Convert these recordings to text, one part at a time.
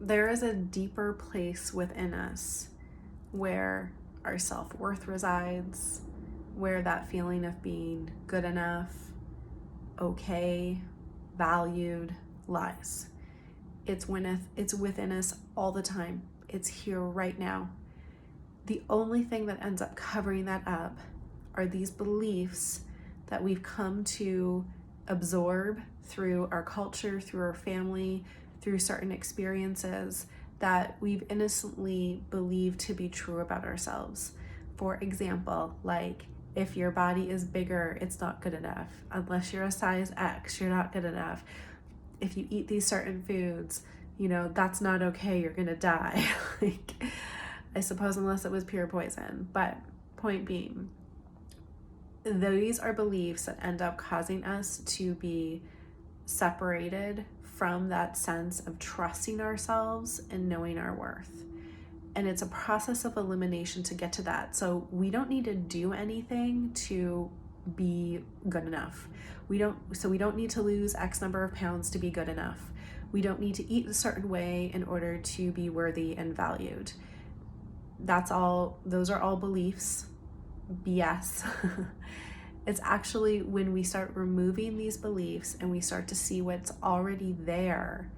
there is a deeper place within us where our self-worth resides, where that feeling of being good enough, okay, valued lies. It's within us all the time. It's here right now. The only thing that ends up covering that up are these beliefs that we've come to absorb through our culture, through our family, through certain experiences that we've innocently believed to be true about ourselves. For example, like, if your body is bigger, it's not good enough. Unless you're a size X, you're not good enough. If you eat these certain foods, that's not okay, you're gonna die. Like, I suppose unless it was pure poison. But point being, these are beliefs that end up causing us to be separated from that sense of trusting ourselves and knowing our worth. And it's a process of elimination to get to that. So we don't need to do anything to be good enough. We don't need to lose X number of pounds to be good enough. We don't need to eat a certain way in order to be worthy and valued. Those are all beliefs. BS. It's actually when we start removing these beliefs and we start to see what's already there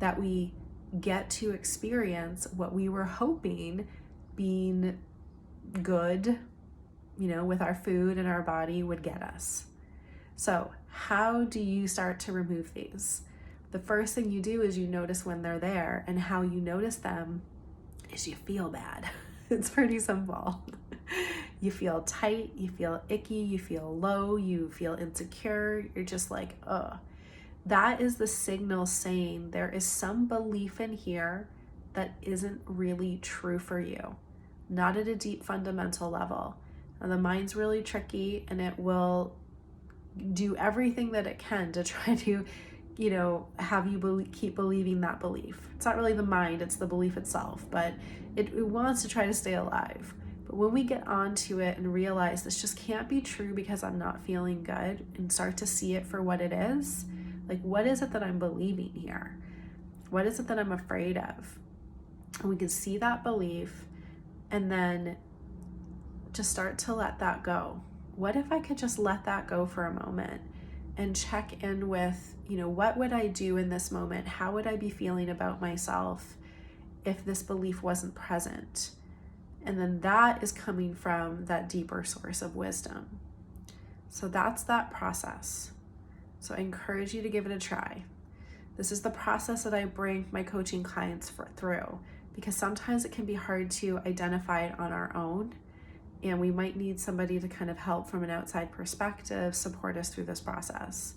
that we get to experience what we were hoping being good, with our food and our body would get us. So how do you start to remove these? The first thing you do is you notice when they're there, and how you notice them is you feel bad. It's pretty simple. You feel tight, you feel icky, you feel low, you feel insecure. You're just like, ugh. That is the signal saying there is some belief in here that isn't really true for you, not at a deep fundamental level. And the mind's really tricky, and it will do everything that it can to try to, have you keep believing that belief. It's not really the mind, it's the belief itself, but it wants to try to stay alive. But when we get onto it and realize this just can't be true because I'm not feeling good, and start to see it for what it is, like, what is it that I'm believing here? What is it that I'm afraid of? And we can see that belief and then just start to let that go. What if I could just let that go for a moment and check in with, what would I do in this moment? How would I be feeling about myself if this belief wasn't present? And then that is coming from that deeper source of wisdom. So that's that process. So I encourage you to give it a try. This is the process that I bring my coaching clients through, because sometimes it can be hard to identify it on our own, and we might need somebody to kind of help from an outside perspective, support us through this process.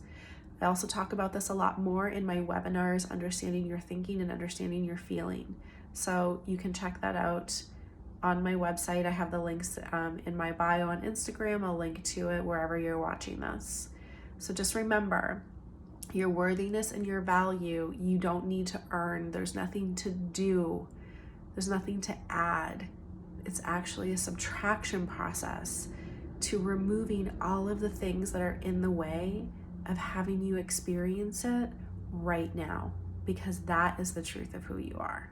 I also talk about this a lot more in my webinars, Understanding Your Thinking and Understanding Your Feeling. So you can check that out on my website. I have the links in my bio on Instagram. I'll link to it wherever you're watching this. So just remember, your worthiness and your value, you don't need to earn. There's nothing to do. There's nothing to add. It's actually a subtraction process to removing all of the things that are in the way of having you experience it right now, because that is the truth of who you are.